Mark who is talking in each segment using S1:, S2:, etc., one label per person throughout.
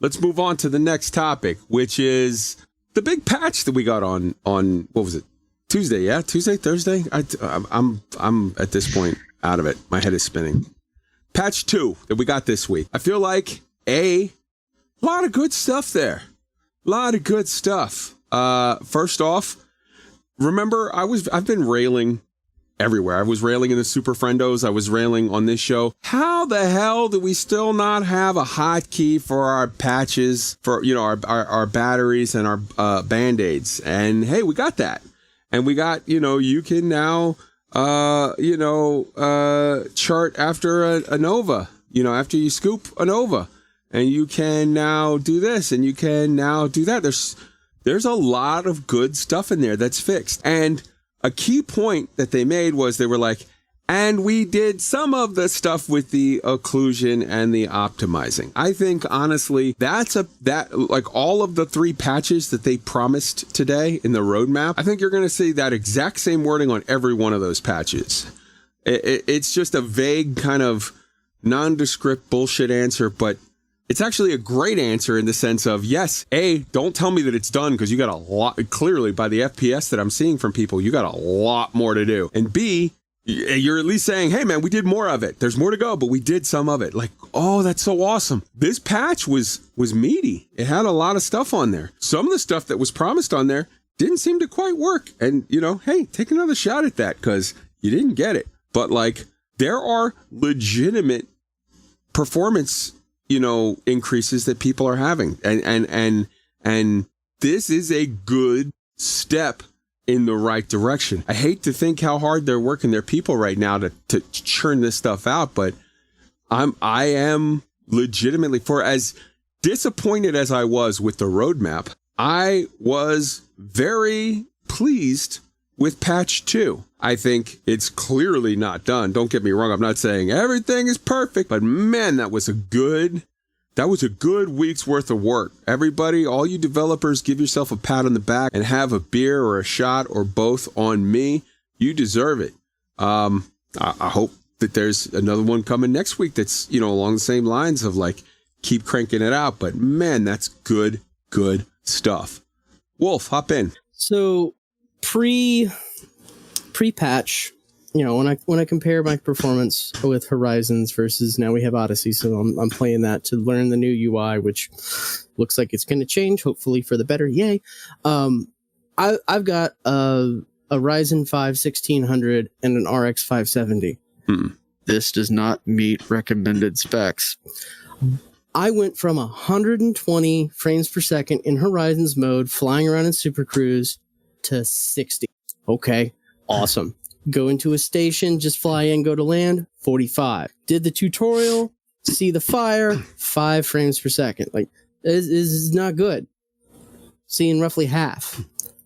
S1: let's move on to the next topic, which is the big patch that we got on what was it? Tuesday, yeah? Tuesday, Thursday? I'm at this point out of it. My head is spinning. Patch 2 that we got this week. I feel like a lot of good stuff there. A lot of good stuff. First off, remember I've been railing everywhere. I was railing in the Super Friendos. I was railing on this show. How the hell do we still not have a hotkey for our patches, for, you know, our batteries and our Band-Aids? And hey, we got that. And we got, you know, you can now, chart after a Nova, you know, after you scoop a Nova, and you can now do this and you can now do that. There's a lot of good stuff in there that's fixed. And a key point that they made was they were like, and we did some of the stuff with the occlusion and the optimizing. I think, honestly, like all of the 3 patches that they promised today in the roadmap, I think you're going to see that exact same wording on every one of those patches. It's just a vague kind of nondescript bullshit answer, but it's actually a great answer in the sense of, yes, A, don't tell me that it's done, because you got a lot, clearly by the FPS that I'm seeing from people, you got a lot more to do. And B, you're at least saying, hey man, we did more of it. There's more to go, but we did some of it. Like, oh, that's so awesome. This patch was meaty. It had a lot of stuff on there. Some of the stuff that was promised on there didn't seem to quite work. And, you know, hey, take another shot at that, because you didn't get it. But like, there are legitimate performance, you know, increases that people are having. And this is a good step in the right direction. I hate to think how hard they're working their people right now to churn this stuff out, but I am legitimately, for as disappointed as I was with the roadmap, I was very pleased with patch 2. I think it's clearly not done. Don't get me wrong. I'm not saying everything is perfect, but man, that was a good week's worth of work. Everybody, all you developers, give yourself a pat on the back and have a beer or a shot or both on me. You deserve it. I hope that there's another one coming next week that's, you know, along the same lines of like, keep cranking it out. But man, that's good stuff. Wolf, hop in.
S2: So pre-patch, you know, when I compare my performance with Horizons versus now we have Odyssey, so I'm playing that to learn the new UI, which looks like it's going to change, hopefully for the better. Yay! I've got a Ryzen 5 1600 and an RX 570.
S3: This does not meet recommended specs.
S2: I went from 120 frames per second in Horizons mode, flying around in Super Cruise, to 60. Okay, awesome. Go into a station, just fly in, go to land, 45. Did the tutorial, see the fire, 5 frames per second. Like, this is not good. Seeing roughly half.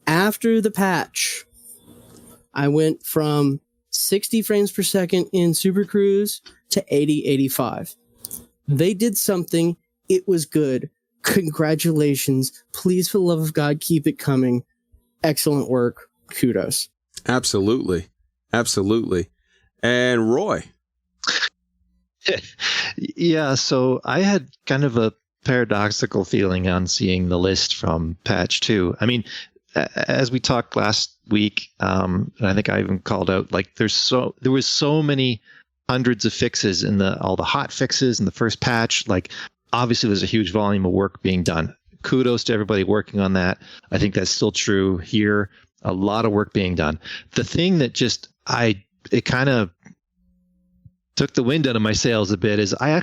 S2: After the patch, I went from 60 frames per second in Super Cruise to 80, 85. They did something. It was good. Congratulations. Please, for the love of God, keep it coming. Excellent work. Kudos.
S1: Absolutely. And Roy.
S4: Yeah, so I had kind of a paradoxical feeling on seeing the list from patch 2. I mean, as we talked last week, and I think I even called out, like, there was so many hundreds of fixes in all the hot fixes in the first patch. Like, obviously there's a huge volume of work being done. Kudos to everybody working on that. I think that's still true here. A lot of work being done. The thing that it kind of took the wind out of my sails a bit is I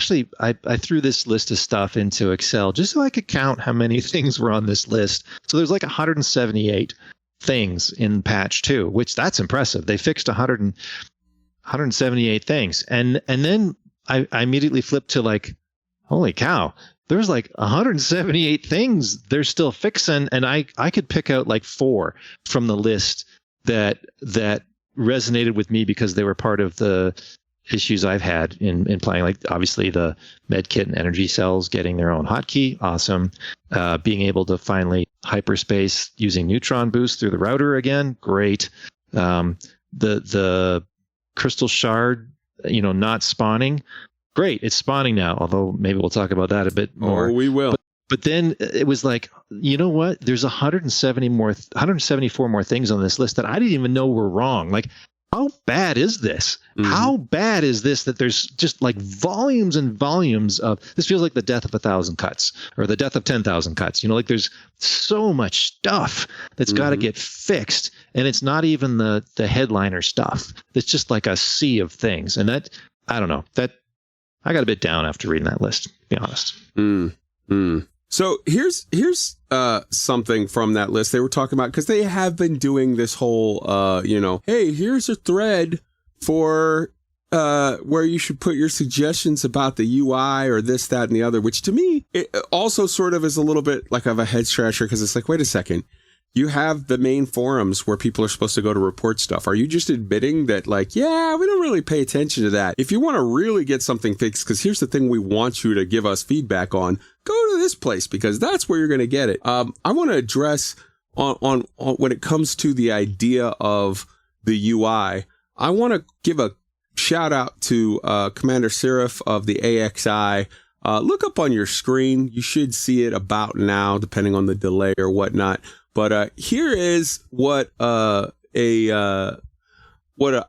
S4: threw this list of stuff into Excel just so I could count how many things were on this list. So there's like 178 things in patch 2, which that's impressive. They fixed 178 things. And then I immediately flipped to like, holy cow, there's like 178 things they're still fixing. And I could pick out like 4 from the list that resonated with me because they were part of the issues I've had in playing. Like, obviously the medkit and energy cells getting their own hotkey, awesome. Being able to finally hyperspace using neutron boost through the router again, great. The crystal shard, not spawning, great. It's spawning now, although maybe we'll talk about that a bit more.
S1: Oh, we will.
S4: But then it was like, you know what? There's 174 more things on this list that I didn't even know were wrong. Like, how bad is this? How bad is this that there's just like volumes and volumes of this? Feels like the death of 1,000 cuts or the death of 10,000 cuts. Like there's so much stuff that's got to get fixed, and it's not even the headliner stuff. It's just like a sea of things, and that I don't know, that I got a bit down after reading that list, to be honest.
S1: So here's something from that list they were talking about, because they have been doing this whole, hey, here's a thread for where you should put your suggestions about the UI or this, that, and the other, which to me, it also sort of is a little bit like of a head scratcher, because it's like, wait a second. You have the main forums where people are supposed to go to report stuff. Are you just admitting that, like, yeah, we don't really pay attention to that? If you want to really get something fixed, because here's the thing we want you to give us feedback on, go to this place, because that's where you're going to get it. I want to address on when it comes to the idea of the UI, I want to give a shout out to Commander Seraph of the AXI. Look up on your screen. You should see it about now, depending on the delay or whatnot. But here is what a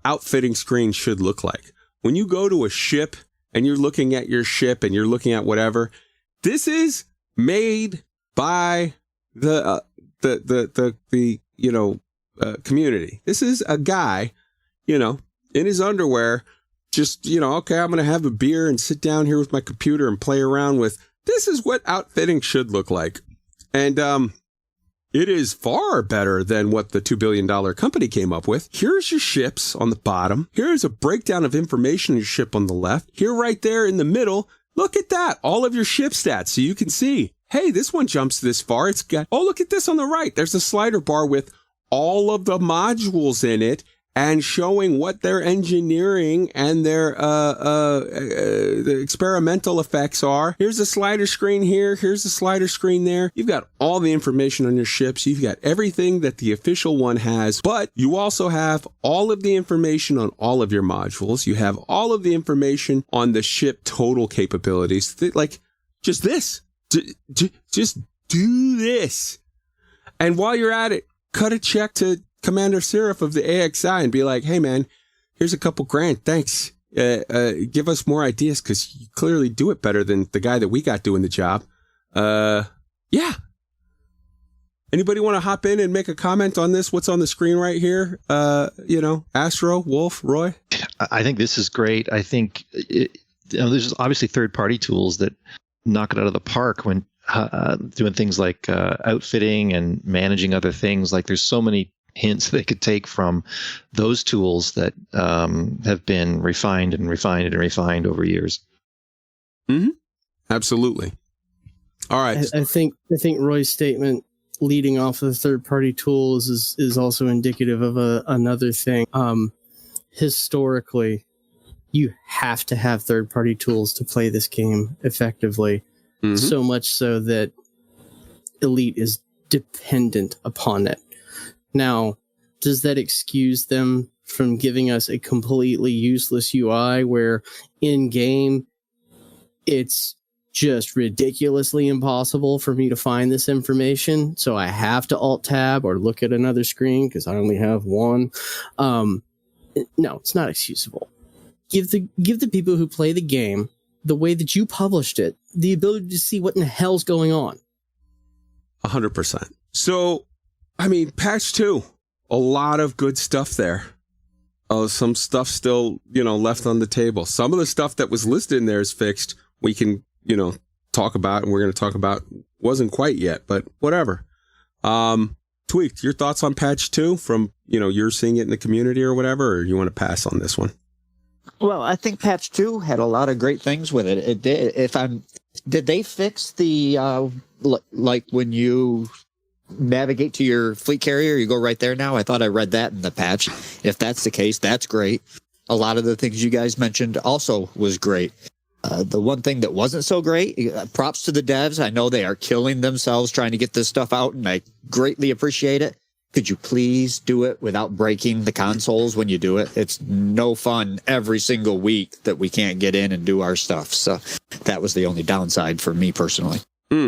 S1: outfitting screen should look like. When you go to a ship and you're looking at your ship and you're looking at whatever, this is made by the community. This is a guy, in his underwear, just, okay, I'm going to have a beer and sit down here with my computer and play around with. This is what outfitting should look like. And, it is far better than what the $2 billion company came up with. Here's your ships on the bottom. Here's a breakdown of information on your ship on the left. Here, right there in the middle, look at that. All of your ship stats. So you can see, hey, this one jumps this far. It's got, oh, look at this on the right. There's a slider bar with all of the modules in it and showing what their engineering and their the experimental effects are. Here's a slider screen here. Here's a slider screen there. You've got all the information on your ships. You've got everything that the official one has, but you also have all of the information on all of your modules. You have all of the information on the ship total capabilities. Like, just this. Just do this. And while you're at it, cut a check to Commander Seraph of the AXI and be like, hey, man, here's a couple grand. Thanks. Give us more ideas, because you clearly do it better than the guy that we got doing the job. Yeah. Anybody want to hop in and make a comment on this? What's on the screen right here? Astro, Wolf, Roy?
S4: I think this is great. I think there's obviously third-party tools that knock it out of the park when doing things like outfitting and managing other things. Like, there's so many hints they could take from those tools that have been refined and refined and refined over years.
S1: Absolutely. All right.
S2: I think Roy's statement leading off of the third-party tools is also indicative of another thing. Historically, you have to have third-party tools to play this game effectively. So much so that Elite is dependent upon it. Now, does that excuse them from giving us a completely useless UI where in-game it's just ridiculously impossible for me to find this information, so I have to Alt-Tab or look at another screen because I only have one? No, it's not excusable. Give the people who play the game the way that you published it the ability to see what in the hell's going on.
S1: 100%. So, I mean, patch 2, a lot of good stuff there. Some stuff still, left on the table. Some of the stuff that was listed in there is fixed. We can, talk about, and we're going to talk about, wasn't quite yet, but whatever. Tweaked, your thoughts on patch 2 from, you're seeing it in the community or whatever, or you want to pass on this one?
S5: Well, I think patch 2 had a lot of great things with it. It did. Did they fix the, like when you navigate to your fleet carrier, you go right there now? I thought I read that in the patch. If that's the case, that's great. A lot of the things you guys mentioned also was great. The one thing that wasn't so great, props to the devs. I know they are killing themselves trying to get this stuff out, and I greatly appreciate it. Could you please do it without breaking the consoles when you do it? It's no fun every single week that we can't get in and do our stuff. So that was the only downside for me personally.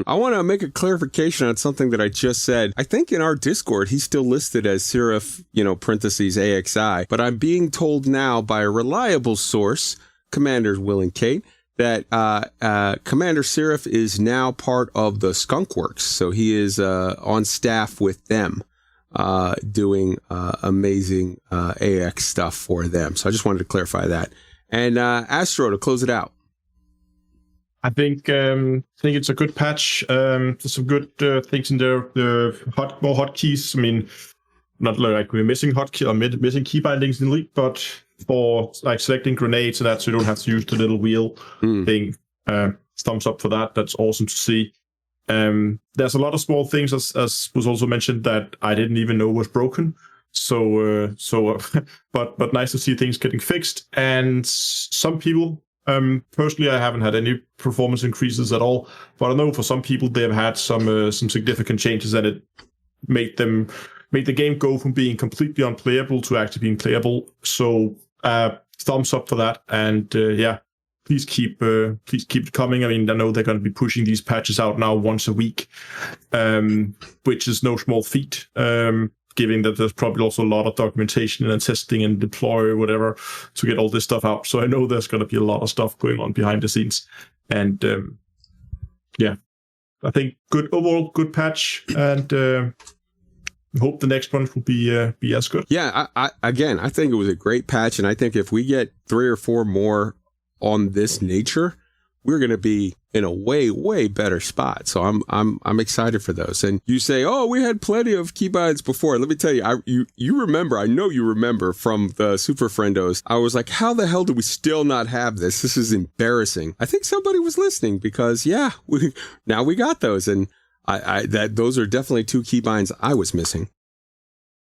S1: I want to make a clarification on something that I just said. I think in our Discord, he's still listed as Serif, parentheses AXI, but I'm being told now by a reliable source, Commanders Will and Kate, that Commander Serif is now part of the Skunk Works. So he is on staff with them, doing amazing AX stuff for them. So I just wanted to clarify that. And Astro, to close it out.
S6: I think it's a good patch. There's some good things in there. The more hotkeys. I mean, not like we're missing hotkey or missing key bindings in League, but for like selecting grenades and that, so you don't have to use the little wheel thing. Thumbs up for that. That's awesome to see. There's a lot of small things, as was also mentioned, that I didn't even know was broken. So but nice to see things getting fixed. And some people. Personally, I haven't had any performance increases at all, but I know for some people they have had some significant changes, and it made the game go from being completely unplayable to actually being playable. So thumbs up for that, and please keep it coming. I mean, I know they're going to be pushing these patches out now once a week, which is no small feat. Given that there's probably also a lot of documentation and testing and deploy or whatever to get all this stuff out. So I know there's going to be a lot of stuff going on behind the scenes. And I think overall good patch, and hope the next one will be as good.
S1: Yeah, I think it was a great patch, and I think if we get 3 or 4 more on this nature, we're going to be in a way, way better spot. So I'm excited for those. And you say, oh, we had plenty of keybinds before. Let me tell you, you remember, I know you remember from the Super Friendos. I was like, how the hell do we still not have this? This is embarrassing. I think somebody was listening because now we got those. And those are definitely 2 keybinds I was missing.